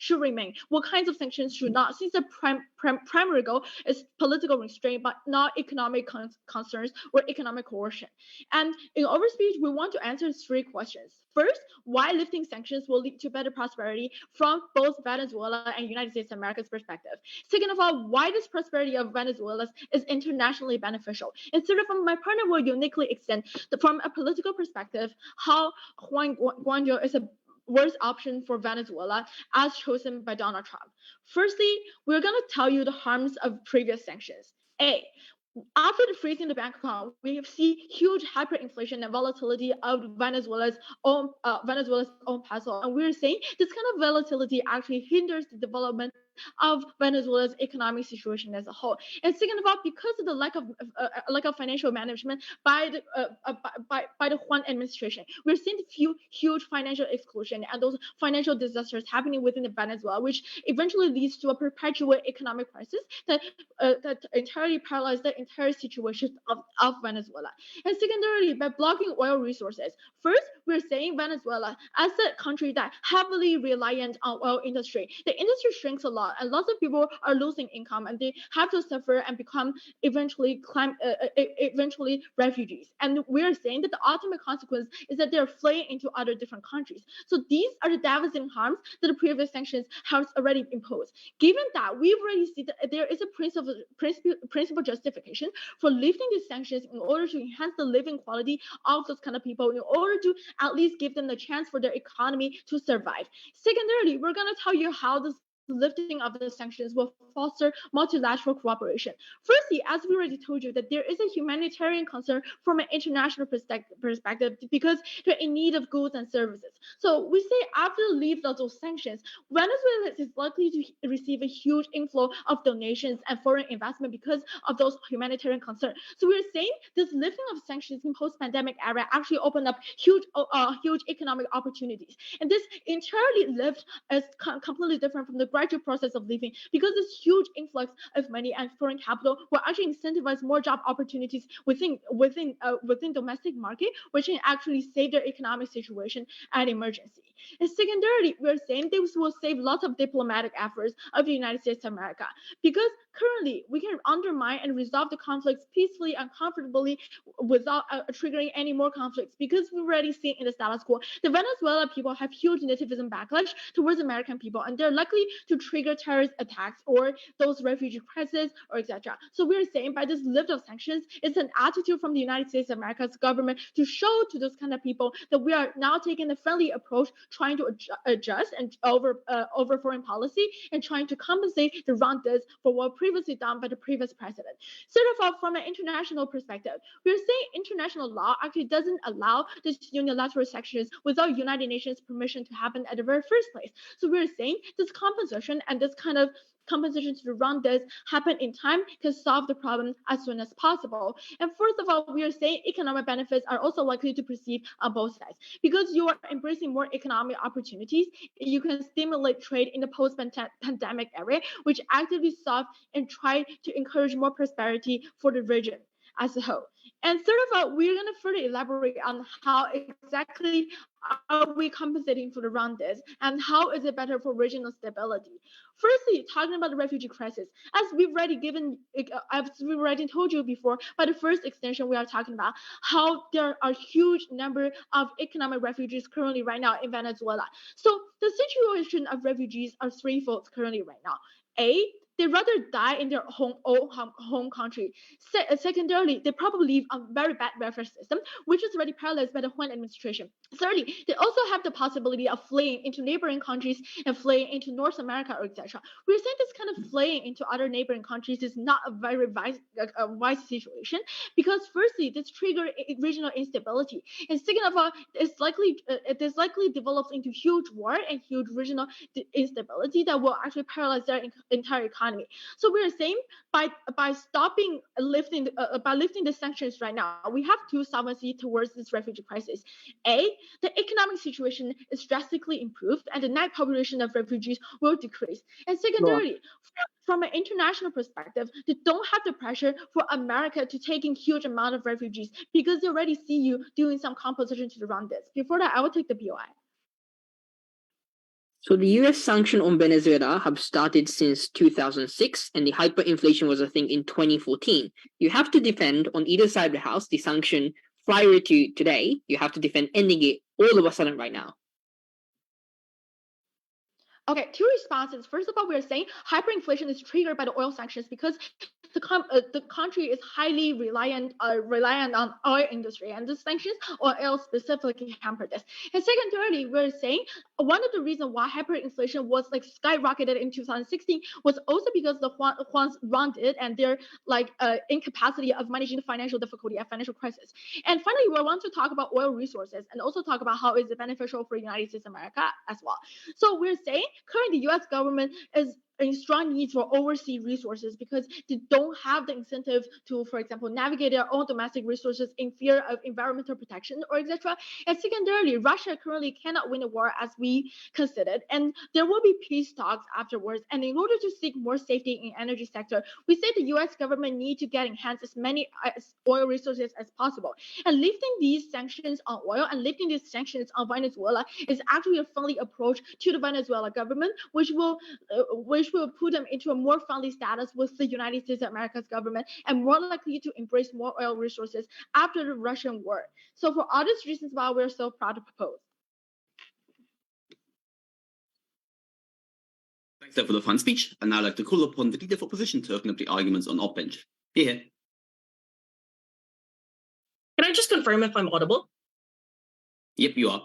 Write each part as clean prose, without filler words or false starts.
should remain, what kinds of sanctions should not, since the primary goal is political restraint, but not economic concerns or economic coercion. And in our speech, we want to answer 3 questions. First, why lifting sanctions will lead to better prosperity from both Venezuela and United States of America's perspective. Second of all, why this prosperity of Venezuela is internationally beneficial. And third of all, my partner will uniquely extend from a political perspective how Juan Guaidó is a worst option for Venezuela as chosen by Donald Trump. Firstly, we're going to tell you the harms of previous sanctions. A, after the freezing the bank account, we see huge hyperinflation and volatility of Venezuela's own peso, and we're saying this kind of volatility actually hinders the development of Venezuela's economic situation as a whole. And second of all, because of the lack of financial management by the Juan administration, we're seeing huge financial exclusion and those financial disasters happening within the Venezuela, which eventually leads to a perpetual economic crisis that entirely paralyzes the entire situation of Venezuela. And secondarily, by blocking oil resources, first, we're saying Venezuela as a country that heavily reliant on oil industry, the industry shrinks a lot, and lots of people are losing income, and they have to suffer and become eventually refugees. And we're saying that the ultimate consequence is that they're fleeing into other different countries. So these are the devastating harms that the previous sanctions have already imposed. Given that, we've already seen that there is a principal justification for lifting these sanctions in order to enhance the living quality of those kind of people, in order to at least give them the chance for their economy to survive. Secondarily, we're going to tell you how this lifting of the sanctions will foster multilateral cooperation. Firstly, as we already told you, that there is a humanitarian concern from an international perspective because they're in need of goods and services. So we say after the lift of those sanctions, Venezuela is likely to receive a huge inflow of donations and foreign investment because of those humanitarian concerns. So we're saying this lifting of sanctions in post-pandemic era actually opened up huge economic opportunities. And this entirely lift is completely different from the gradual process of leaving, because this huge influx of money and foreign capital will actually incentivize more job opportunities within domestic market, which can actually save their economic situation at emergency. And secondarily, we're saying this will save lots of diplomatic efforts of the United States of America, because currently we can undermine and resolve the conflicts peacefully and comfortably without triggering any more conflicts, because we've already seen in the status quo the Venezuela people have huge nativism backlash towards American people, and they're likely to trigger terrorist attacks or those refugee crises or etc. So we're saying by this lift of sanctions, it's an attitude from the United States of America's government to show to those kind of people that we are now taking a friendly approach, trying to adjust and over foreign policy and trying to compensate the wrongdoers for what previously done by the previous president. Sort of from an international perspective, we're saying international law actually doesn't allow this unilateral sanctions without United Nations permission to happen at the very first place. So we're saying this compensation and this kind of compensation to the wrongdoers happen in time can solve the problem as soon as possible. And first of all, we are saying economic benefits are also likely to proceed on both sides, because you are embracing more economic opportunities. You can stimulate trade in the post-pandemic era, which actively solve and try to encourage more prosperity for the region as a whole. And third of all, we're going to further elaborate on how exactly are we compensating for the wrongdoers and how is it better for regional stability. Firstly, talking about the refugee crisis, as we've already told you before, by the first extension we are talking about how there are huge number of economic refugees currently right now in Venezuela. So the situation of refugees are threefold currently right now. A, they rather die in their home country. Secondarily, they probably live on very bad welfare system, which is already paralyzed by the Juan administration. Thirdly, they also have the possibility of fleeing into neighboring countries and fleeing into North America or etc. We're saying this kind of fleeing into other neighboring countries is not a very wise situation, because firstly, this triggers regional instability, and second of all, it likely develops into huge war and huge regional instability that will actually paralyze their entire economy. So we're saying by lifting the sanctions right now, we have two solvency towards this refugee crisis. A, the economic situation is drastically improved and the net population of refugees will decrease. And secondarily, from an international perspective, they don't have the pressure for America to take in huge amount of refugees, because they already see you doing some compensation to the wrongdoers. Before that, I will take the POI. So the US sanction on Venezuela have started since 2006, and the hyperinflation was a thing in 2014. You have to defend on either side of the house the sanction prior to today. You have to defend ending it all of a sudden right now. Okay, two responses. First of all, we're saying hyperinflation is triggered by the oil sanctions because the country is highly reliant on oil industry, and the sanctions on oil specifically hamper this. And secondarily, we're saying one of the reasons why hyperinflation was like skyrocketed in 2016 was also because the Juan's rounded and their incapacity of managing the financial difficulty and financial crisis. And finally, we want to talk about oil resources and also talk about how is it beneficial for United States of America as well. So we're saying currently the U.S. government is in strong need for overseas resources because they don't have the incentive to, for example, navigate their own domestic resources in fear of environmental protection or etc. And secondarily, Russia currently cannot win a war as we considered, and there will be peace talks afterwards. And in order to seek more safety in energy sector, we say the U.S. government need to get enhance as many oil resources as possible. And lifting these sanctions on oil and lifting these sanctions on Venezuela is actually a friendly approach to the Venezuela government, which will put them into a more friendly status with the United States of America's government and more likely to embrace more oil resources after the Russian war. So for all these reasons why we're so proud to propose. Thanks for the fine speech. And now I'd like to call upon the leader of opposition to open up the arguments on op bench. Here. Can I just confirm if I'm audible? Yep, you are.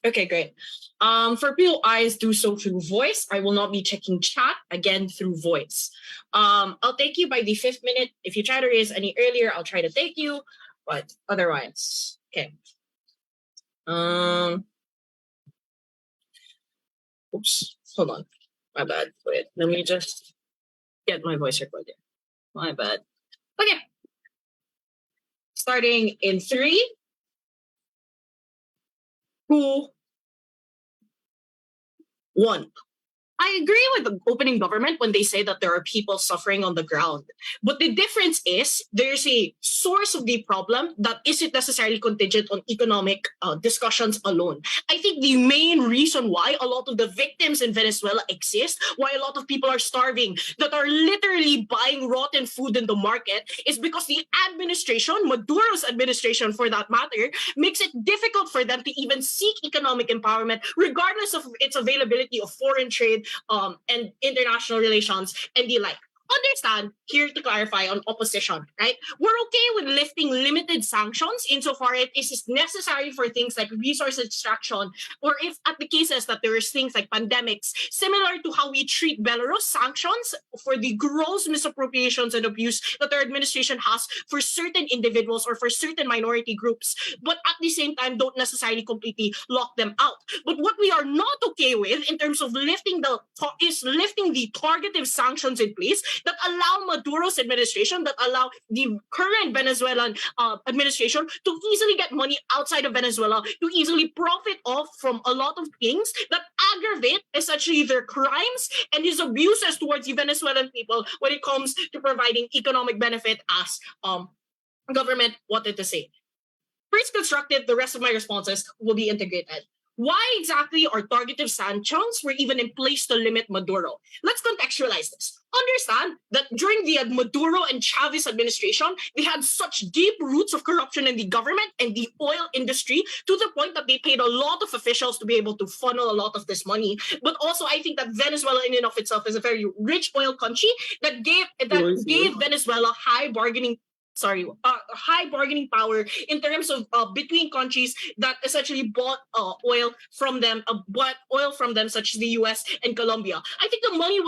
Okay, great. For POIs, do so through voice. I will not be checking chat, again, through voice. I'll take you by the 5th minute. If you try to raise any earlier, I'll try to take you, but otherwise, okay. Oops, hold on. My bad. Wait, let me just get my voice recorded. My bad. Okay. Starting in 3, 2, 1. I agree with the opening government when they say that there are people suffering on the ground. But the difference is there's a source of the problem that isn't necessarily contingent on economic discussions alone. I think the main reason why a lot of the victims in Venezuela exist, why a lot of people are starving, that are literally buying rotten food in the market, is because the administration, Maduro's administration for that matter, makes it difficult for them to even seek economic empowerment, regardless of its availability of foreign trade, and international relations and the like. Understand, here to clarify on opposition, right? We're okay with lifting limited sanctions insofar it is necessary for things like resource extraction, or if at the cases that there is things like pandemics, similar to how we treat Belarus, sanctions for the gross misappropriations and abuse that their administration has for certain individuals or for certain minority groups, but at the same time don't necessarily completely lock them out. But what we are not okay with in terms of lifting the targeted sanctions in place that allow Maduro's administration, that allow the current Venezuelan administration to easily get money outside of Venezuela, to easily profit off from a lot of things that aggravate essentially their crimes and his abuses towards the Venezuelan people when it comes to providing economic benefit as government wanted to say. First constructive, the rest of my responses will be integrated. Why exactly are targeted sanctions were even in place to limit Maduro? Let's contextualize this. Understand that during the Maduro and Chavez administration, they had such deep roots of corruption in the government and the oil industry to the point that they paid a lot of officials to be able to funnel a lot of this money. But also, I think that Venezuela in and of itself is a very rich oil country that gave Venezuela high bargaining power in terms of between countries that essentially bought oil from them, such as the U.S. and Colombia. I think the money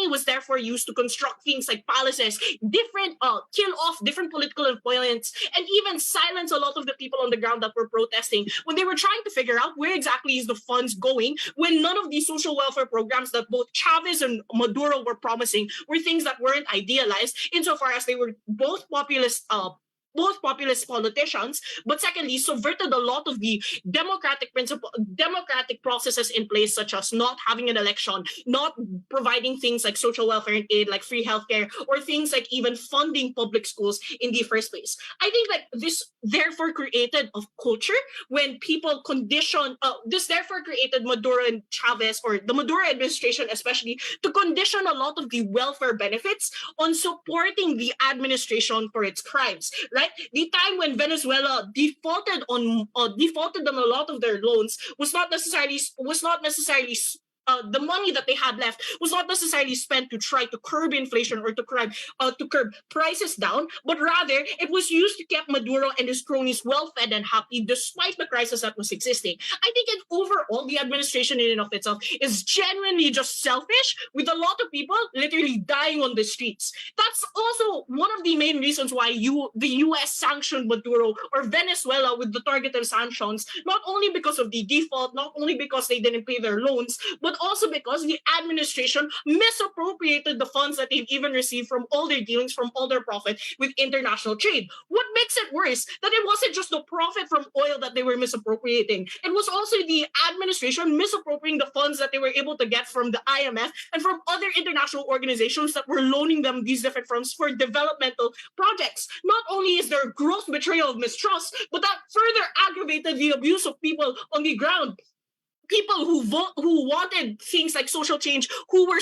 was therefore used to construct things like palaces, different kill off different political opponents, and even silence a lot of the people on the ground that were protesting when they were trying to figure out where exactly is the funds going, when none of these social welfare programs that both Chavez and Maduro were promising were things that weren't idealized insofar as they were both populist both populist politicians, but secondly, subverted a lot of the democratic processes in place, such as not having an election, not providing things like social welfare and aid, like free healthcare, or things like even funding public schools in the first place. I think like this therefore created a culture when people condition, this therefore created Maduro and Chavez, or the Maduro administration especially, to condition a lot of the welfare benefits on supporting the administration for its crimes, right? The time when Venezuela defaulted on a lot of their loans was not necessarily the money that they had left was not necessarily spent to try to curb inflation or to curb prices down, but rather it was used to keep Maduro and his cronies well fed and happy despite the crisis that was existing. I think overall, the administration in and of itself is genuinely just selfish, with a lot of people literally dying on the streets. That's also one of the main reasons why the US sanctioned Maduro or Venezuela with the targeted sanctions, not only because of the default, not only because they didn't pay their loans, but also because the administration misappropriated the funds that they've even received from all their dealings, from all their profit with international trade. What makes it worse, that it wasn't just the profit from oil that they were misappropriating. It was also the administration misappropriating the funds that they were able to get from the IMF and from other international organizations that were loaning them these different funds for developmental projects. Not only is there gross betrayal of mistrust, but that further aggravated the abuse of people on the ground. People who wanted things like social change, who were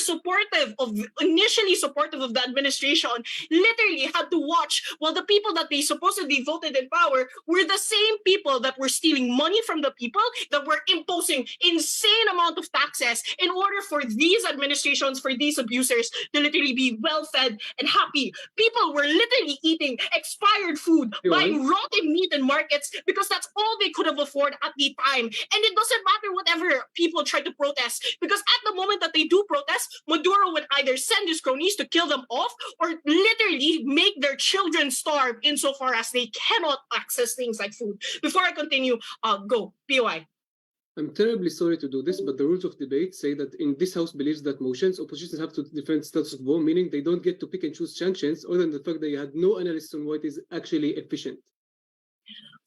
initially supportive of the administration, literally had to watch while the people that they supposedly voted in power were the same people that were stealing money from the people, that were imposing insane amount of taxes in order for these administrations, for these abusers to literally be well fed and happy. People were literally eating expired food, buying rotten meat in markets because that's all they could have afforded at the time. And it doesn't matter whatever people try to protest, because at the moment that they do protest, Maduro would either send his cronies to kill them off or literally make their children starve insofar as they cannot access things like food. Before I continue, go, POI. I'm terribly sorry to do this, but the rules of debate say that in this House believes that motions, oppositions have to defend status quo, meaning they don't get to pick and choose sanctions, other than the fact that you had no analysis on what is actually efficient.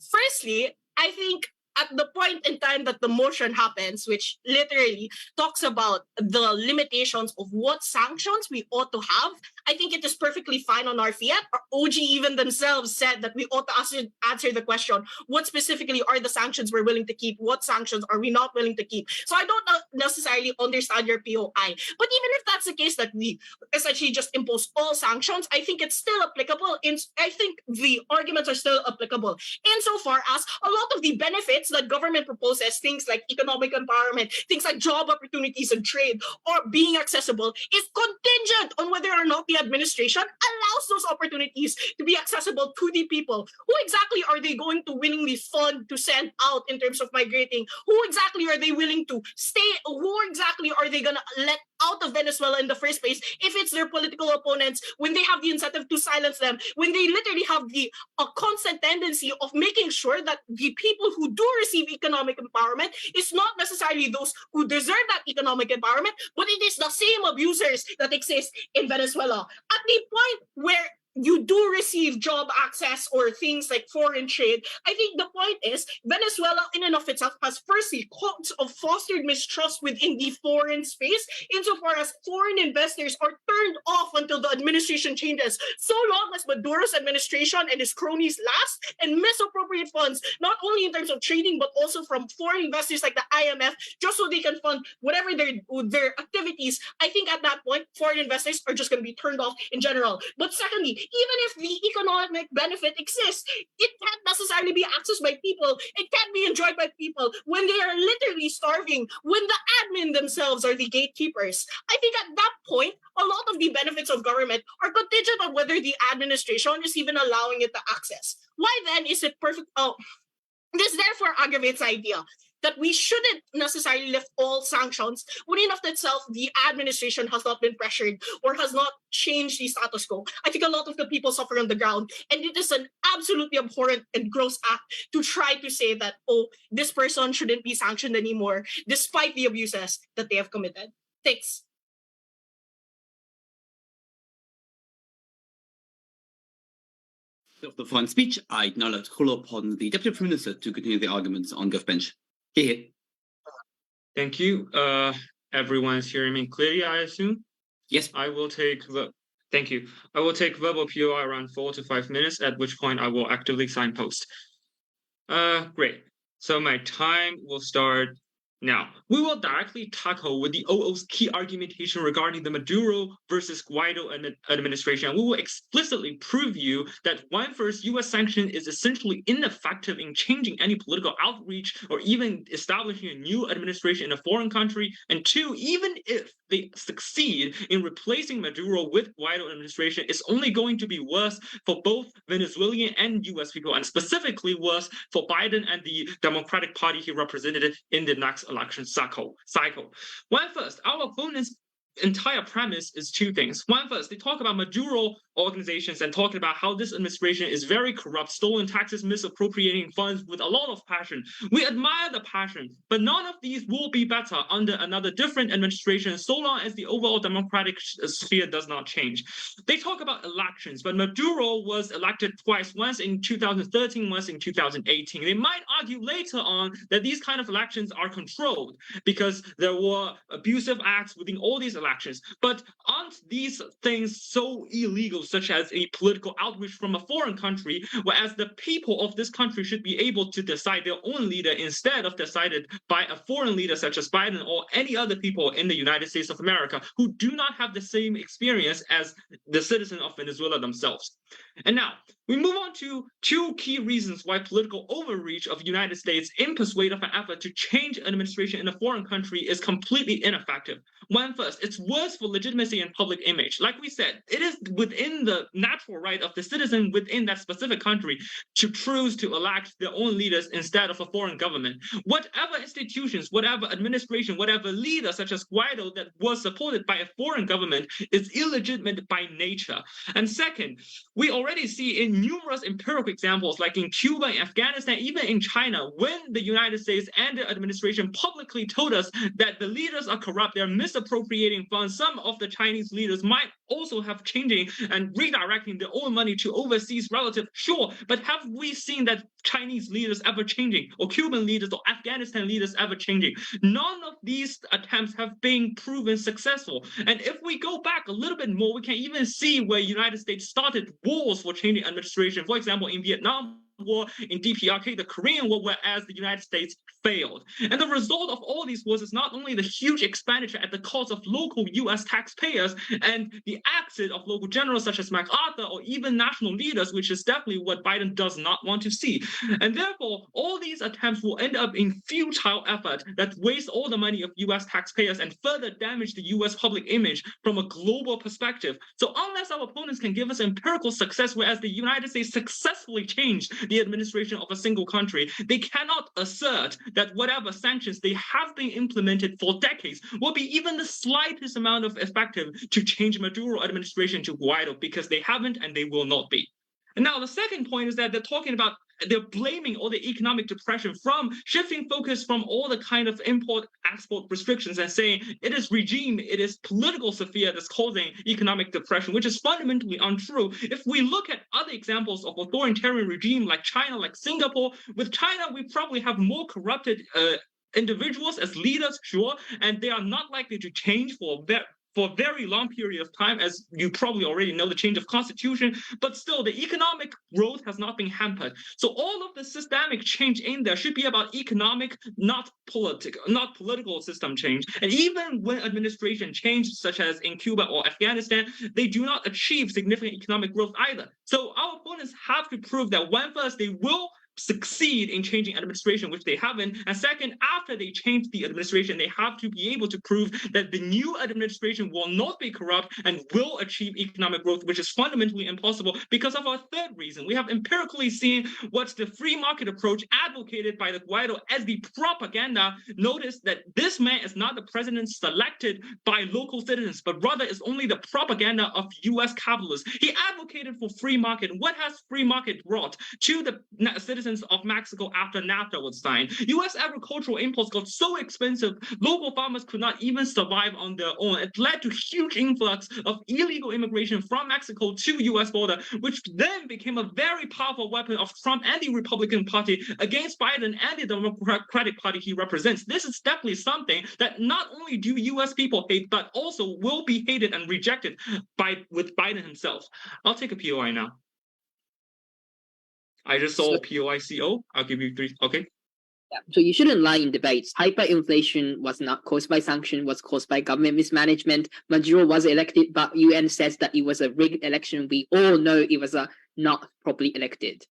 Firstly, I think at the point in time that the motion happens, which literally talks about the limitations of what sanctions we ought to have, I think it is perfectly fine on our fiat. Our OG even themselves said that we ought to answer the question, what specifically are the sanctions we're willing to keep? What sanctions are we not willing to keep? So I don't necessarily understand your POI. But even if that's the case, that we essentially just impose all sanctions, I think it's still applicable. I think the arguments are still applicable insofar as a lot of the benefits that government proposes, things like economic empowerment, things like job opportunities and trade, or being accessible, is contingent on whether or not the administration allows those opportunities to be accessible to the people. Who exactly are they going to willingly fund to send out in terms of migrating? Who exactly are they willing to stay? Who exactly are they going to let out of Venezuela in the first place if it's their political opponents, when they have the incentive to silence them, when they literally have the constant tendency of making sure that the people who do receive economic empowerment is not necessarily those who deserve that economic empowerment, but it is the same abusers that exist in Venezuela. At the point where you do receive job access or things like foreign trade, I think the point is Venezuela in and of itself has firstly fostered mistrust within the foreign space insofar as foreign investors are turned off until the administration changes. So long as Maduro's administration and his cronies last and misappropriate funds, not only in terms of trading, but also from foreign investors like the IMF, just so they can fund whatever their activities, I think at that point, foreign investors are just going to be turned off in general. But secondly, even if the economic benefit exists, it can't necessarily be accessed by people. It can't be enjoyed by people when they are literally starving, when the admin themselves are the gatekeepers. I think at that point, a lot of the benefits of government are contingent on whether the administration is even allowing it to access. Why then is it perfect? This therefore aggravates the idea that we shouldn't necessarily lift all sanctions when in of itself the administration has not been pressured or has not changed the status quo. I think a lot of the people suffer on the ground, and it is an absolutely abhorrent and gross act to try to say that, oh, this person shouldn't be sanctioned anymore, despite the abuses that they have committed. Thanks. Of the final speech, I'd now like to call upon the Deputy Prime Minister to continue the arguments on Gov Bench. Here. Thank you. Everyone's hearing me clearly, I assume? Yes. Thank you. I will take verbal POI around 4 to 5 minutes, at which point I will actively signpost. Great. So my time will start now. We will directly tackle with the OO's key argumentation regarding the Maduro versus Guaido administration. And we will explicitly prove you that one, first, U.S. sanction is essentially ineffective in changing any political outreach or even establishing a new administration in a foreign country. And two, even if they succeed in replacing Maduro with Guaido administration, it's only going to be worse for both Venezuelan and U.S. people, and specifically worse for Biden and the Democratic Party he represented in the next election cycle. One, first, our opponents' entire premise is two things. One, first, they talk about Maduro organizations and talking about how this administration is very corrupt, stolen taxes, misappropriating funds with a lot of passion. We admire the passion, but none of these will be better under another different administration so long as the overall democratic sphere does not change. They talk about elections, but Maduro was elected twice, once in 2013, once in 2018. They might argue later on that these kind of elections are controlled because there were abusive acts within all these elections. But aren't these things so illegal, such as a political outreach from a foreign country, whereas the people of this country should be able to decide their own leader instead of decided by a foreign leader such as Biden or any other people in the United States of America who do not have the same experience as the citizens of Venezuela themselves? And now, we move on to two key reasons why political overreach of the United States in pursuit of an effort to change administration in a foreign country is completely ineffective. One, first, it's worse for legitimacy and public image. Like we said, it is within the natural right of the citizen within that specific country to choose to elect their own leaders instead of a foreign government. Whatever institutions, whatever administration, whatever leader such as Guaido that was supported by a foreign government is illegitimate by nature. And second, we already see in numerous empirical examples, like in Cuba, in Afghanistan, even in China, when the United States and the administration publicly told us that the leaders are corrupt, they're misappropriating funds. Some of the Chinese leaders might also have changing and redirecting their own money to overseas relatives, sure, but have we seen that Chinese leaders ever changing, or Cuban leaders or Afghanistan leaders ever changing? None of these attempts have been proven successful. And if we go back a little bit more, we can even see where United States started wars for changing administration. For example, in Vietnam War, in DPRK, the Korean War, whereas the United States failed. And the result of all these wars is not only the huge expenditure at the cost of local U.S. taxpayers and the exit of local generals such as MacArthur or even national leaders, which is definitely what Biden does not want to see. And therefore, all these attempts will end up in futile effort that waste all the money of U.S. taxpayers and further damage the U.S. public image from a global perspective. So unless our opponents can give us empirical success, whereas the United States successfully changed the administration of a single country, they cannot assert that whatever sanctions they have been implemented for decades will be even the slightest amount of effective to change Maduro administration to Guaido, because they haven't and they will not be. And now the second point is that they're blaming all the economic depression from shifting focus from all the kind of import-export restrictions and saying it is regime, it is political sphere that's causing economic depression, which is fundamentally untrue. If we look at other examples of authoritarian regime like China, like Singapore, with China, we probably have more corrupted individuals as leaders, sure, and they are not likely to change for a very long period of time, as you probably already know, the change of constitution, but still the economic growth has not been hampered. So all of the systemic change in there should be about economic, not political system change. And even when administration change, such as in Cuba or Afghanistan, they do not achieve significant economic growth either. So our opponents have to prove that when first they will succeed in changing administration, which they haven't, and second, after they change the administration, they have to be able to prove that the new administration will not be corrupt and will achieve economic growth, which is fundamentally impossible because of our third reason. We have empirically seen what's the free market approach advocated by the Guaido as the propaganda. Notice that this man is not the president selected by local citizens, but rather is only the propaganda of U.S. capitalists. He advocated for free market. What has free market brought to the citizens citizens of Mexico after NAFTA was signed. U.S. agricultural imports got so expensive, local farmers could not even survive on their own. It led to huge influx of illegal immigration from Mexico to U.S. border, which then became a very powerful weapon of Trump and the Republican Party against Biden and the Democratic Party he represents. This is definitely something that not only do U.S. people hate, but also will be hated and rejected with Biden himself. I'll take a POI now. I just saw POICO. I'll give you 3. Okay. Yeah. So you shouldn't lie in debates. Hyperinflation was not caused by sanction, was caused by government mismanagement. Maduro was elected, but UN says that it was a rigged election. We all know it was not properly elected.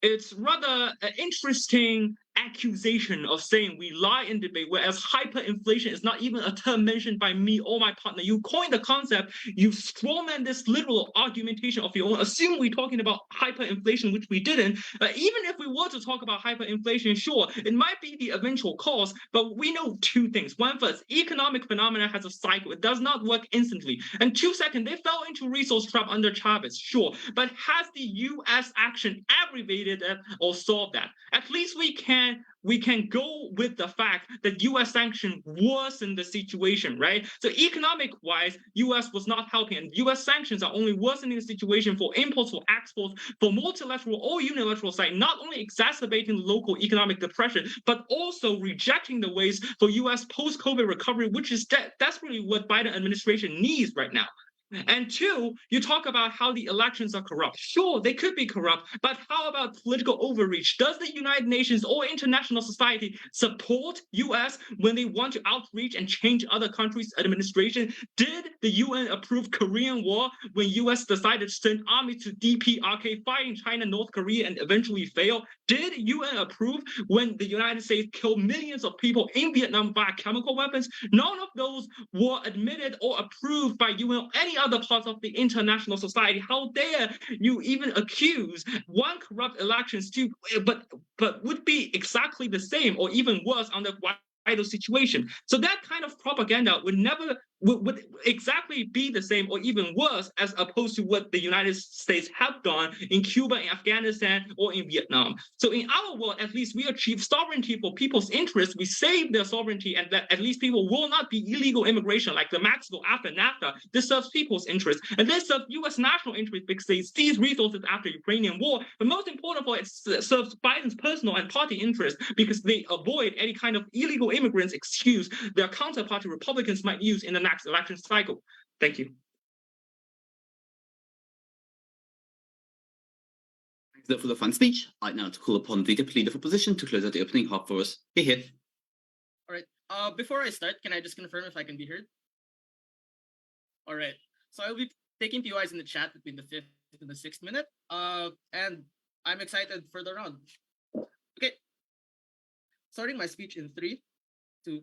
It's rather an interesting accusation of saying we lie in debate, whereas hyperinflation is not even a term mentioned by me or my partner. You coined the concept, you strawman this literal argumentation of your own, assume we're talking about hyperinflation, which we didn't. Even if we were to talk about hyperinflation, sure, it might be the eventual cause, but we know 2 things. One, first, economic phenomena has a cycle. It does not work instantly. And 2, second, they fell into resource trap under Chavez, sure. But has the U.S. action aggravated that or solved that? At least we can go with the fact that U.S. sanction worsened the situation, right? So economic-wise, U.S. was not helping, and U.S. sanctions are only worsening the situation for imports, for exports, for multilateral or unilateral side, not only exacerbating local economic depression, but also rejecting the ways for U.S. post-COVID recovery, which is desperately what Biden administration needs right now. And 2, you talk about how the elections are corrupt. Sure, they could be corrupt, but how about political overreach? Does the United Nations or international society support U.S. when they want to outreach and change other countries' administration? Did the UN approve Korean War when U.S. decided to send armies to DPRK fighting China, North Korea, and eventually fail? Did UN approve when the United States killed millions of people in Vietnam via chemical weapons? None of those were admitted or approved by UN or any other parts of the international society. How dare you even accuse one corrupt elections to, but would be exactly the same or even worse under Guaido situation. So that kind of propaganda would exactly be the same or even worse as opposed to what the United States have done in Cuba, in Afghanistan, or in Vietnam. So in our world, at least we achieve sovereignty for people's interests. We save their sovereignty, and that at least people will not be illegal immigration like the Mexico after NAFTA. This serves people's interests, and this serves U.S. national interests because they seize resources after Ukrainian war. But most important for it, serves Biden's personal and party interests because they avoid any kind of illegal immigrants excuse their counterparty Republicans might use in the next election cycle. Thank you. Thanks for the fun speech. I'd now to call upon the Deputy Leader of Opposition to close out the opening half for us. Here. All right. Before I start, can I just confirm if I can be heard? All right. So I'll be taking POIs in the chat between the 5th and the 6th minute. And I'm excited for the round. Okay. Starting my speech in 3, 2,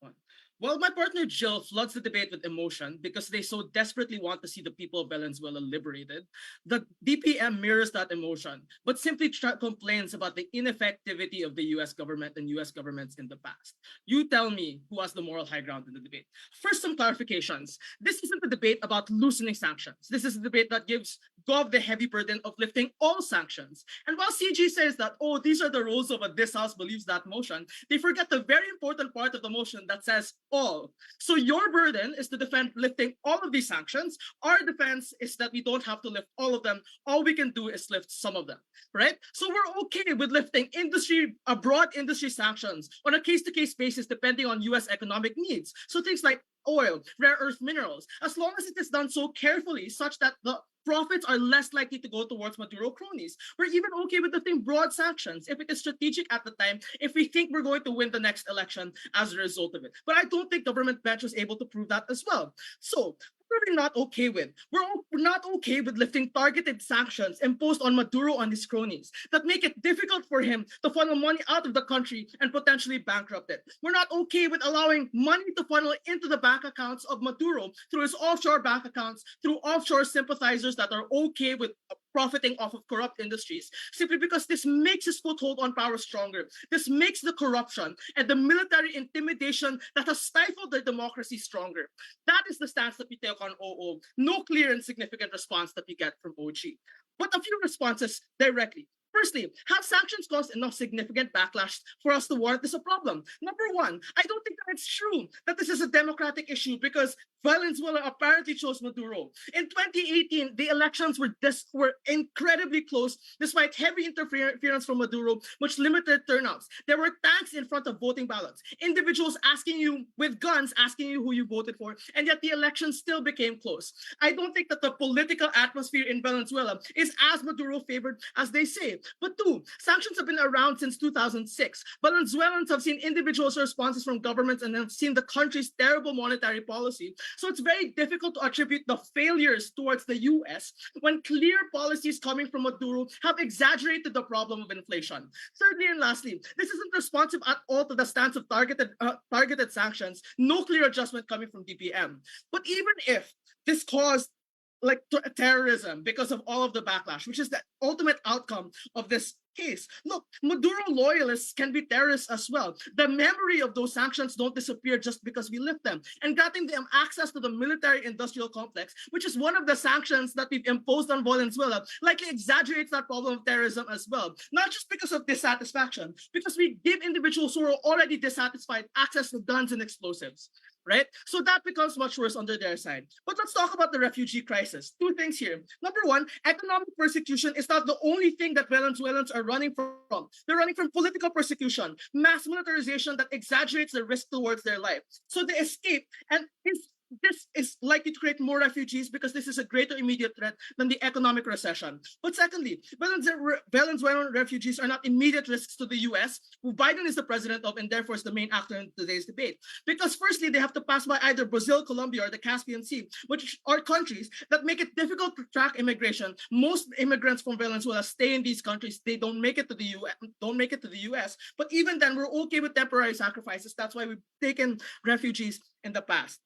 1. Well, my partner Jill floods the debate with emotion because they so desperately want to see the people of Venezuela liberated. The DPM mirrors that emotion, but simply complains about the ineffectivity of the US government and US governments in the past. You tell me who has the moral high ground in the debate. First, some clarifications. This isn't a debate about loosening sanctions. This is a debate that gives Gov the heavy burden of lifting all sanctions. And while CG says that, oh, these are the rules of what this House believes that motion, they forget the very important part of the motion that says all. So your burden is to defend lifting all of these sanctions. Our defense is that we don't have to lift all of them. All we can do is lift some of them, right? So we're okay with lifting broad industry sanctions on a case-to-case basis depending on US economic needs. So things like oil, rare earth minerals, as long as it is done so carefully such that the profits are less likely to go towards Maduro cronies. We're even okay with lifting broad sanctions if it is strategic at the time, if we think we're going to win the next election as a result of it. But I don't think government bench was able to prove that as well. So we're not okay with. We're not okay with lifting targeted sanctions imposed on Maduro and his cronies that make it difficult for him to funnel money out of the country and potentially bankrupt it. We're not okay with allowing money to funnel into the bank accounts of Maduro through his offshore bank accounts, through offshore sympathizers that are okay with profiting off of corrupt industries, simply because this makes his foothold on power stronger. This makes the corruption and the military intimidation that has stifled their democracy stronger. That is the stance that we take on OO. No clear and significant response that we get from OG. But a few responses directly. Firstly, have sanctions caused enough significant backlash for us to warrant this a problem? Number one, I don't think that it's true that this is a democratic issue because Venezuela apparently chose Maduro. In 2018, the elections were incredibly close despite heavy interference from Maduro, which limited turnouts. There were tanks in front of voting ballots, individuals asking you with guns, asking you who you voted for, and yet the election still became close. I don't think that the political atmosphere in Venezuela is as Maduro favored as they say. But two, sanctions have been around since 2006. Venezuelans have seen individuals' responses from governments and have seen the country's terrible monetary policy. So it's very difficult to attribute the failures towards the US when clear policies coming from Maduro have exaggerated the problem of inflation. Thirdly and lastly, this isn't responsive at all to the stance of targeted sanctions, no clear adjustment coming from DPM. But even if this caused terrorism because of all of the backlash, which is the ultimate outcome of this case. Look, Maduro loyalists can be terrorists as well. The memory of those sanctions don't disappear just because we lift them. And granting them access to the military-industrial complex, which is one of the sanctions that we've imposed on Venezuela, likely exaggerates that problem of terrorism as well. Not just because of dissatisfaction, because we give individuals who are already dissatisfied access to guns and explosives. Right? So that becomes much worse under their side. But let's talk about the refugee crisis. Two things here. Number one, economic persecution is not the only thing that Venezuelans are running from. They're running from political persecution, mass militarization that exaggerates the risk towards their life. So they escape, and this is likely to create more refugees because this is a greater immediate threat than the economic recession. But secondly, Venezuelan refugees are not immediate risks to the US, who Biden is the president of and therefore is the main actor in today's debate. Because firstly, they have to pass by either Brazil, Colombia, or the Caspian Sea, which are countries that make it difficult to track immigration. Most immigrants from Venezuela stay in these countries. They don't make it to the US. But even then, we're okay with temporary sacrifices. That's why we've taken refugees in the past.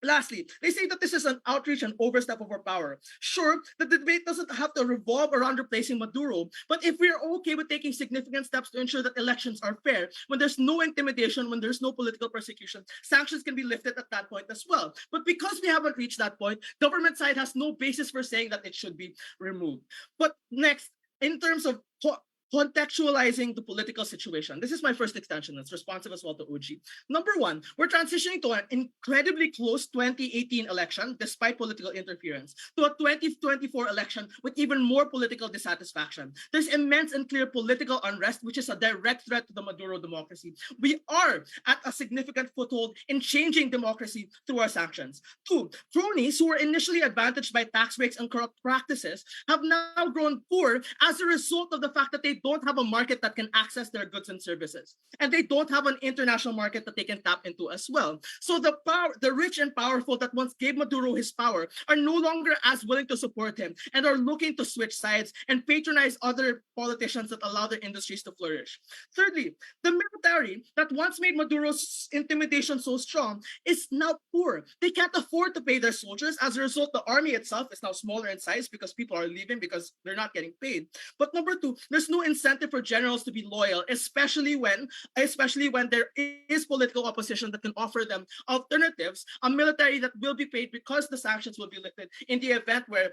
Lastly, they say that this is an outreach and overstep of our power. Sure, the debate doesn't have to revolve around replacing Maduro, but if we are okay with taking significant steps to ensure that elections are fair, when there's no intimidation, when there's no political persecution, sanctions can be lifted at that point as well. But because we haven't reached that point, government side has no basis for saying that it should be removed. But next, in terms of contextualizing the political situation. This is my first extension. It's responsive as well to OG. Number one, we're transitioning to an incredibly close 2018 election, despite political interference, to a 2024 election with even more political dissatisfaction. There's immense and clear political unrest, which is a direct threat to the Maduro democracy. We are at a significant foothold in changing democracy through our sanctions. Two, cronies who were initially advantaged by tax breaks and corrupt practices have now grown poor as a result of the fact that they don't have a market that can access their goods and services. And they don't have an international market that they can tap into as well. So the rich and powerful that once gave Maduro his power are no longer as willing to support him and are looking to switch sides and patronize other politicians that allow their industries to flourish. Thirdly, the military that once made Maduro's intimidation so strong is now poor. They can't afford to pay their soldiers. As a result, the army itself is now smaller in size because people are leaving because they're not getting paid. But number two, there's no incentive for generals to be loyal, especially when there is political opposition that can offer them alternatives, a military that will be paid because the sanctions will be lifted in the event where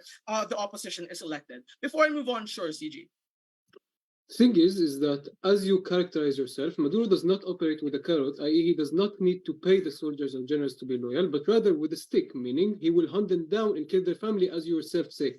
the opposition is elected. Before I move on, sure, CG. Thing is that as you characterize yourself, Maduro does not operate with a carrot, i.e. he does not need to pay the soldiers and generals to be loyal, but rather with a stick, meaning he will hunt them down and kill their family, as you yourself say.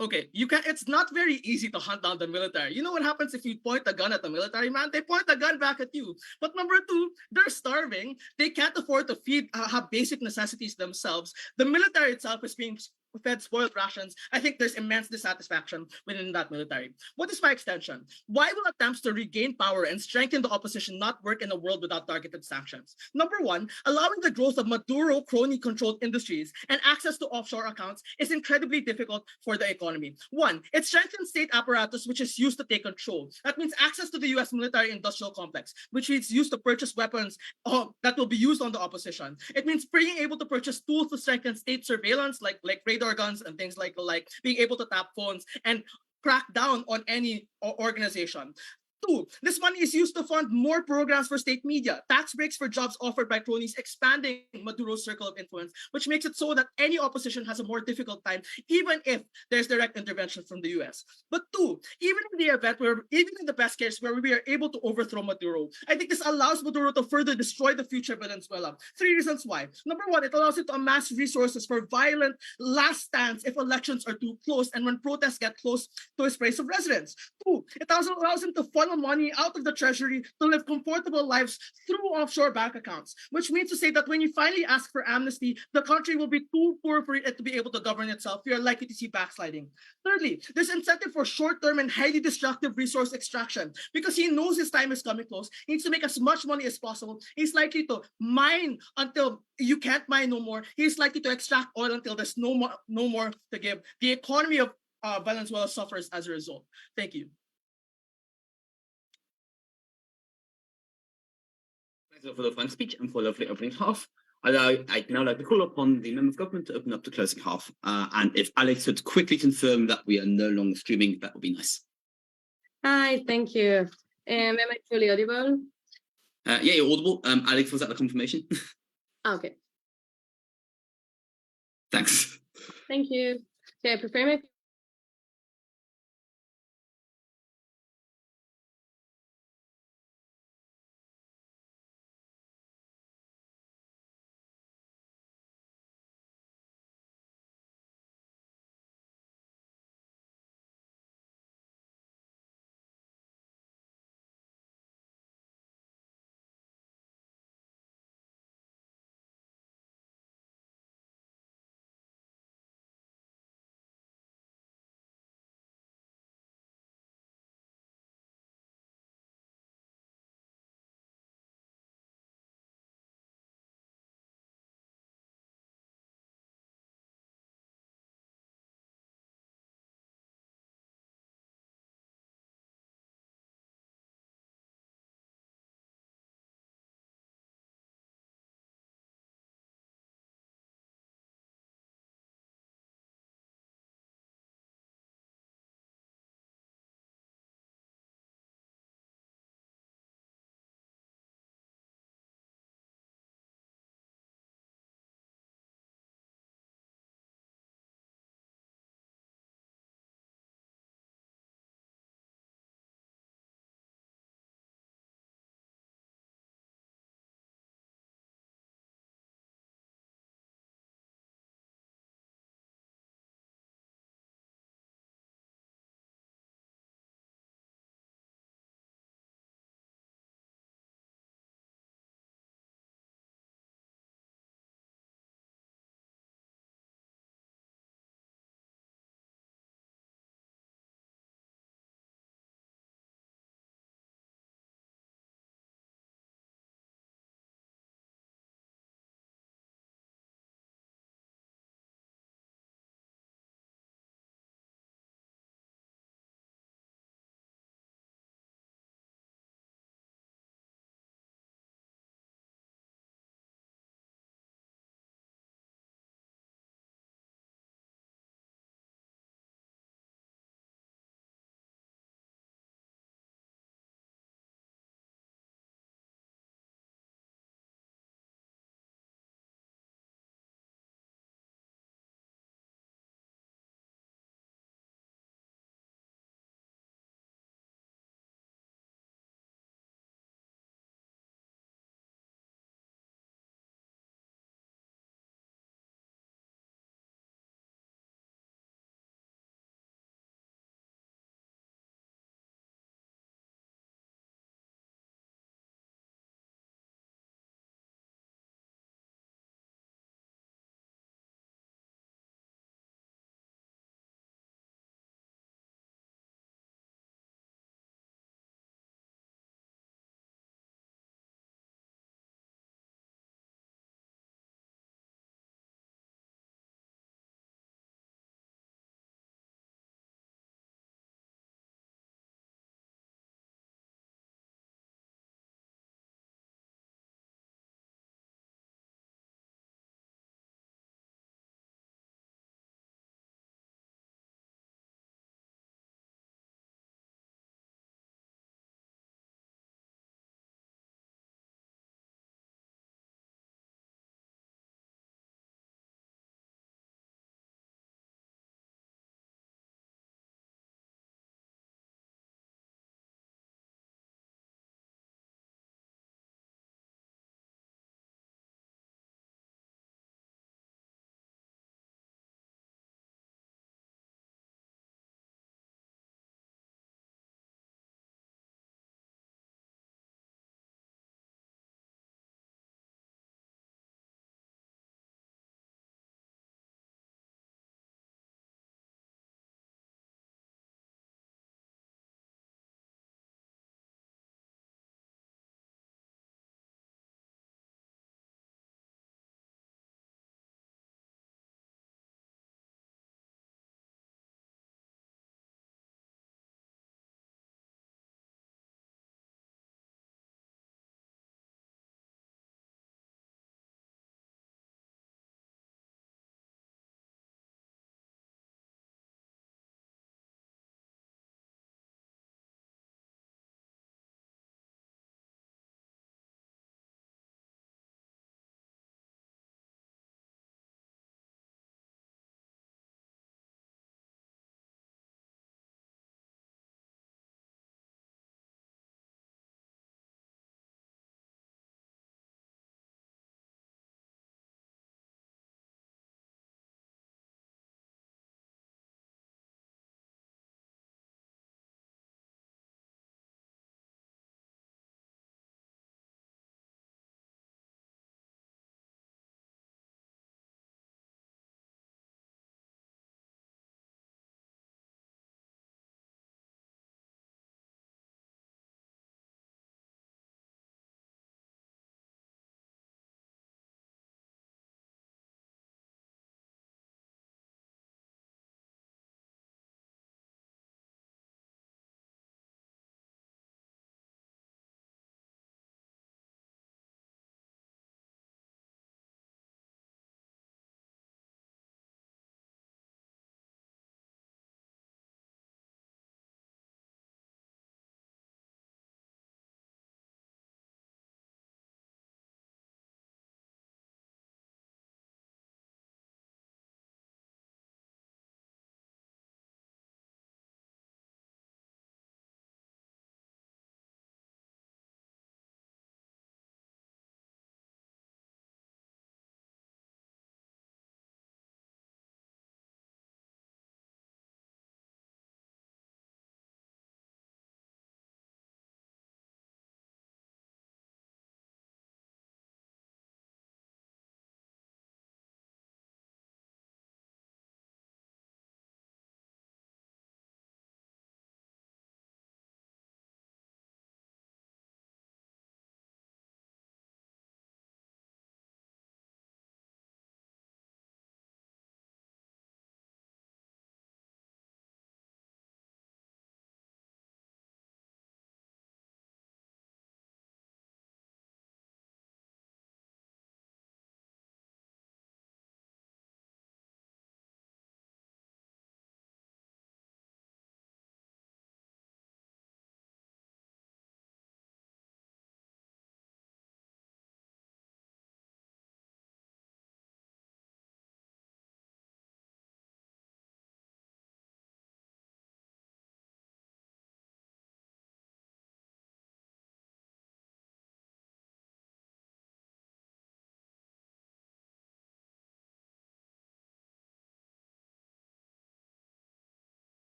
Okay, it's not very easy to hunt down the military. You know what happens if you point a gun at the military, man? They point a gun back at you. But number two, they're starving. They can't afford to have basic necessities themselves. The military itself is being fed spoiled rations. I think there's immense dissatisfaction within that military. What is my extension? Why will attempts to regain power and strengthen the opposition not work in a world without targeted sanctions? Number one, allowing the growth of Maduro crony-controlled industries and access to offshore accounts is incredibly difficult for the economy. One, it strengthens state apparatus which is used to take control. That means access to the US military-industrial complex, which is used to purchase weapons that will be used on the opposition. It means being able to purchase tools to strengthen state surveillance like radar guns and things like being able to tap phones and crack down on any organization. Two, this money is used to fund more programs for state media, tax breaks for jobs offered by cronies, expanding Maduro's circle of influence, which makes it so that any opposition has a more difficult time, even if there's direct intervention from the US. But two, even in the event where, even in the best case where we are able to overthrow Maduro, I think this allows Maduro to further destroy the future of Venezuela. Three reasons why. Number one, it allows it to amass resources for violent last stands if elections are too close and when protests get close to his base of residence. Two, it also allows him to funnel money out of the treasury to live comfortable lives through offshore bank accounts, which means to say that when you finally ask for amnesty, the country will be too poor for it to be able to govern itself. We are likely to see backsliding. Thirdly, there's incentive for short-term and highly destructive resource extraction because he knows his time is coming close. He needs to make as much money as possible. He's likely to mine until you can't mine no more. He's likely to extract oil until there's no more to give. The economy of Venezuela suffers as a result. Thank you. Thanks for the fine speech and for the lovely opening half. I'd now like to call upon the member of government to open up the closing half. And if Alex would quickly confirm that we are no longer streaming, that would be nice. Hi, thank you. Am I fully audible? Yeah, you're audible. Alex, was that the confirmation? Okay, Thanks. thank you. Okay, prepare my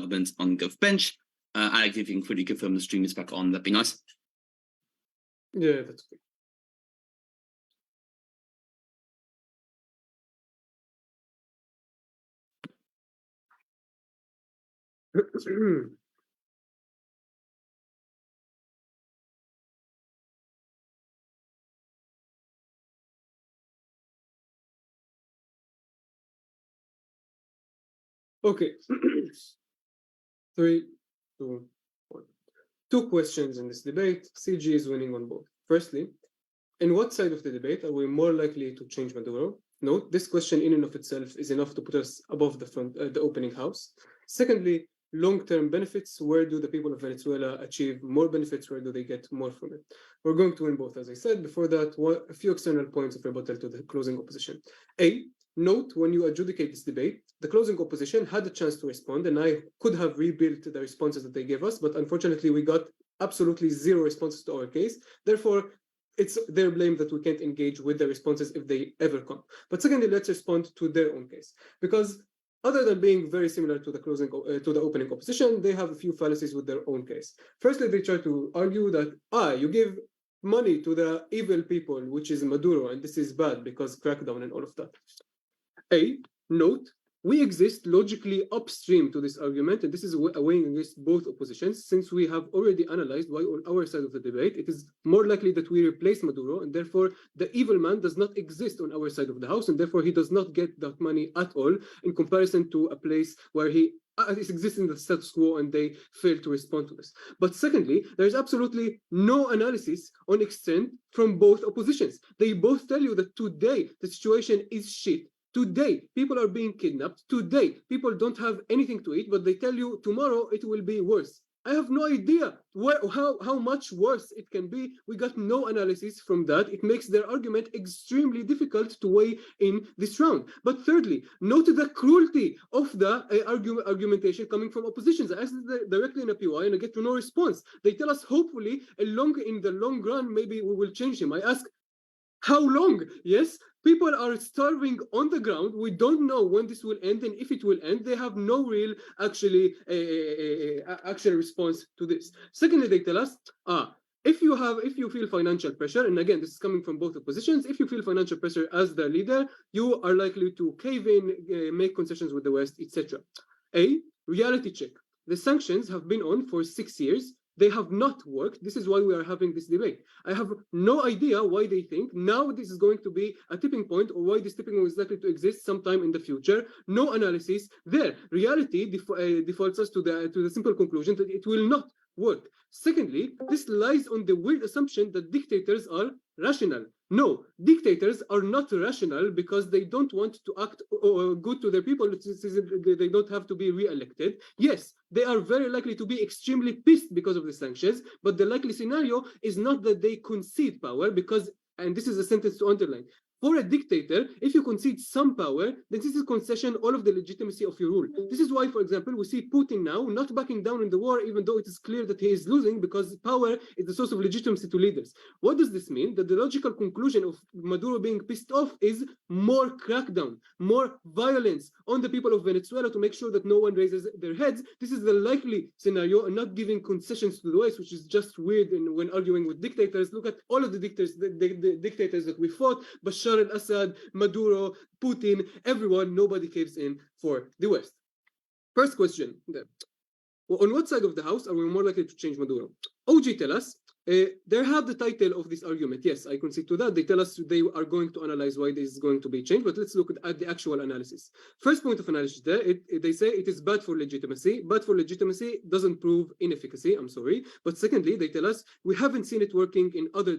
government on GovBench. Alex, if you can quickly confirm the stream is back on, that'd be nice. Yeah, that's good. Okay. 3, 2, 1. 2 questions in this debate. CG is winning on both. Firstly, in what side of the debate are we more likely to change Maduro? Note, this question in and of itself is enough to put us above the opening house. Secondly, long-term benefits. Where do the people of Venezuela achieve more benefits? Where do they get more from it? We're going to win both, as I said. Before that, a few external points of rebuttal to the closing opposition. Note, when you adjudicate this debate, the closing opposition had a chance to respond, and I could have rebuilt the responses that they gave us, but unfortunately we got absolutely 0 responses to our case. Therefore, it's their blame that we can't engage with the responses if they ever come. But secondly, let's respond to their own case, because other than being very similar to the opening opposition, they have a few fallacies with their own case. Firstly, they try to argue that you give money to the evil people, which is Maduro, and this is bad because crackdown and all of that. Note, we exist logically upstream to this argument, and this is weighing against both oppositions. Since we have already analyzed why on our side of the debate, it is more likely that we replace Maduro, and therefore the evil man does not exist on our side of the house, and therefore he does not get that money at all in comparison to a place where he exists in the status quo and they fail to respond to this. But secondly, there is absolutely no analysis on extent from both oppositions. They both tell you that today the situation is shit. Today, people are being kidnapped. Today, people don't have anything to eat, but they tell you tomorrow it will be worse. I have no idea how much worse it can be. We got no analysis from that. It makes their argument extremely difficult to weigh in this round. But thirdly, note the cruelty of the argumentation coming from oppositions. I asked directly in a PY and I get to no response. They tell us hopefully in the long run, maybe we will change him. I ask, how long? Yes, people are starving on the ground. We don't know when this will end and if it will end. They have no real actual response to this. Secondly, they tell us, if you feel financial pressure, and again, this is coming from both oppositions, if you feel financial pressure as the leader, you are likely to cave in, make concessions with the West, etc. Reality check. The sanctions have been on for 6 years. They have not worked. This is why we are having this debate. I have no idea why they think now this is going to be a tipping point, or why this tipping point is likely to exist sometime in the future. No analysis there. Reality defaults us to the simple conclusion that it will not work. Secondly, this lies on the weird assumption that dictators are rational. No, dictators are not rational because they don't want to act good to their people. They don't have to be re-elected. Yes, they are very likely to be extremely pissed because of the sanctions, but the likely scenario is not that they concede power because, and this is a sentence to underline, for a dictator, if you concede some power, then this is concession all of the legitimacy of your rule. This is why, for example, we see Putin now not backing down in the war, even though it is clear that he is losing, because power is the source of legitimacy to leaders. What does this mean? That the logical conclusion of Maduro being pissed off is more crackdown, more violence on the people of Venezuela to make sure that no one raises their heads. This is the likely scenario, and not giving concessions to the West, which is just weird when arguing with dictators. Look at all of the dictators, the dictators that we fought, Bashar al-Assad, Maduro, Putin, everyone, nobody caves in for the West. First question, on what side of the house are we more likely to change Maduro? OG tell us, they have the title of this argument. Yes, I concede to that. They tell us they are going to analyze why this is going to be changed, but let's look at the actual analysis. First point of analysis there, they say it is bad for legitimacy. Bad for legitimacy doesn't prove inefficacy, I'm sorry. But secondly, they tell us we haven't seen it working in other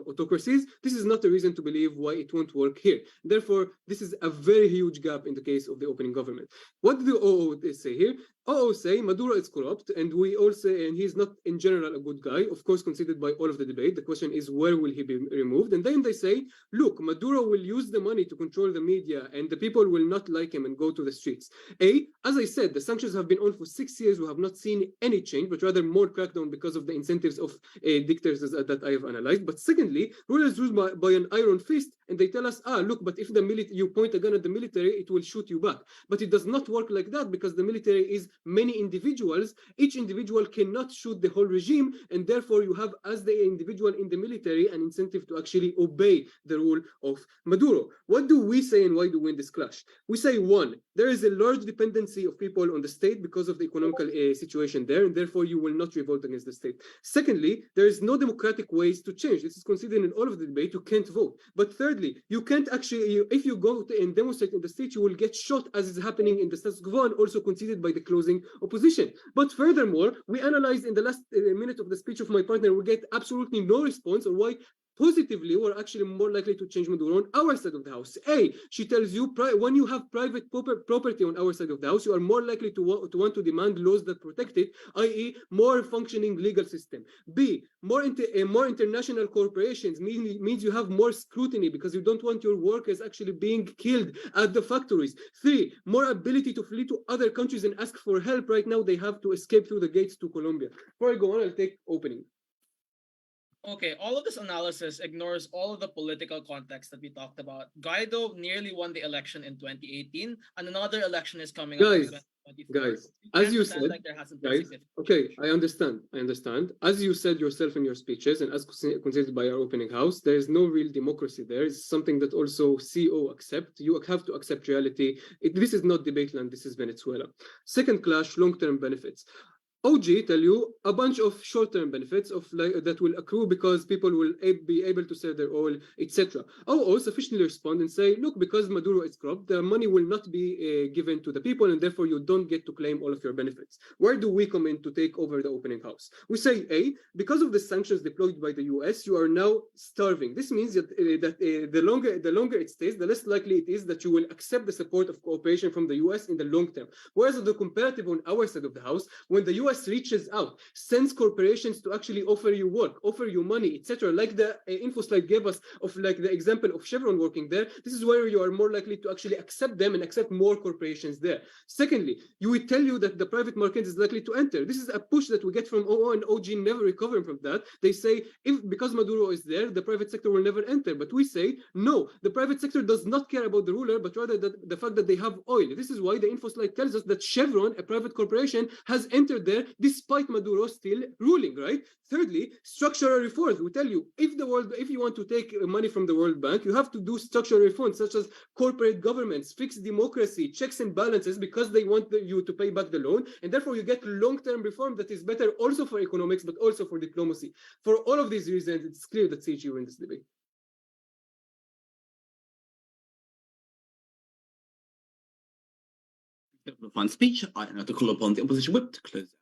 autocracies. This is not a reason to believe why it won't work here. Therefore, this is a very huge gap in the case of the opening government. What do OO say here? OO say Maduro is corrupt, and we all say, and he's not in general a good guy, of course considered by all of the debate. The question is, where will he be removed? And then they say, look, Maduro will use the money to control the media, and the people will not like him and go to the streets. As I said, the sanctions have been on for 6 years. We have not seen any change, but rather more crackdown because of the incentives of dictators that I have analyzed. But secondly, rulers rule by an iron fist and they tell us, look, but if you point a gun at the military, it will shoot you back. But it does not work like that, because the military is many individuals. Each individual cannot shoot the whole regime, and therefore you have, as the individual in the military, an incentive to actually obey the rule of Maduro. What do we say, and why do we win this clash? We say, one, there is a large dependency of people on the state because of the economical situation there, and therefore you will not revolt against the state. Secondly, there is no democratic ways to change. This is considered in all of the debate. You can't vote. But thirdly, you can't actually, if you go and demonstrate in the state, you will get shot, as is happening in the status quo, and also conceded by the closing opposition. But furthermore, we analyzed in the last minute of the speech of my partner, we get absolutely no response on why positively we're actually more likely to change Maduro on our side of the house. A, she tells you when you have private property on our side of the house, you are more likely to want to demand laws that protect it, i.e. more functioning legal system. B, more international corporations means you have more scrutiny because you don't want your workers actually being killed at the factories. 3, more ability to flee to other countries and ask for help. Right now they have to escape through the gates to Colombia. Before I go on, I'll take opening. Okay, all of this analysis ignores all of the political context that we talked about. Guaido nearly won the election in 2018, and another election is coming up in 2024. Guys, as you said, like there hasn't been guys, okay, I understand. As you said yourself in your speeches, and as considered by our opening house, there is no real democracy there. It's something that also CO accept. You have to accept reality. This is not debate land, this is Venezuela. Second clash, long-term benefits. OG tell you a bunch of short-term benefits of that will accrue because people will be able to sell their oil, etc. OO sufficiently respond and say, look, because Maduro is corrupt, the money will not be given to the people, and therefore you don't get to claim all of your benefits. Where do we come in to take over the opening house? We say, A, because of the sanctions deployed by the US, you are now starving. This means that the longer it stays, the less likely it is that you will accept the support of cooperation from the US in the long term. Whereas the comparative on our side of the house, when the US reaches out, sends corporations to actually offer you work, offer you money, etc. Like the Infoslide gave us of like the example of Chevron working there, this is where you are more likely to actually accept them and accept more corporations there. Secondly, you will tell you that the private market is likely to enter. This is a push that we get from OO, and OG never recovering from that. They say, because Maduro is there, the private sector will never enter. But we say, no, the private sector does not care about the ruler, but rather the fact that they have oil. This is why the Infoslide tells us that Chevron, a private corporation, has entered there despite Maduro still ruling, right? Thirdly, structural reforms. We tell you, if you want to take money from the World Bank, you have to do structural reforms such as corporate governments, fixed democracy, checks and balances, because they want you to pay back the loan, and therefore you get long-term reform that is better also for economics, but also for diplomacy. For all of these reasons, it's clear that CHU wins this debate. Fine speech. I have to call upon the opposition whip to close.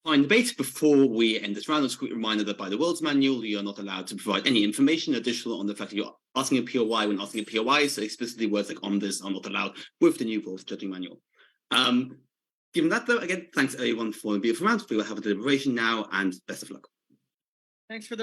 Fine debate. Before we end this round, a quick reminder that by the World's Manual, you are not allowed to provide any information additional on the fact that you're asking a POI when asking a POI. So explicitly words like on this are not allowed with the new Rules Judging Manual. Given that, though, again, thanks everyone for the beautiful round. We will have a deliberation now, and best of luck. Thanks for the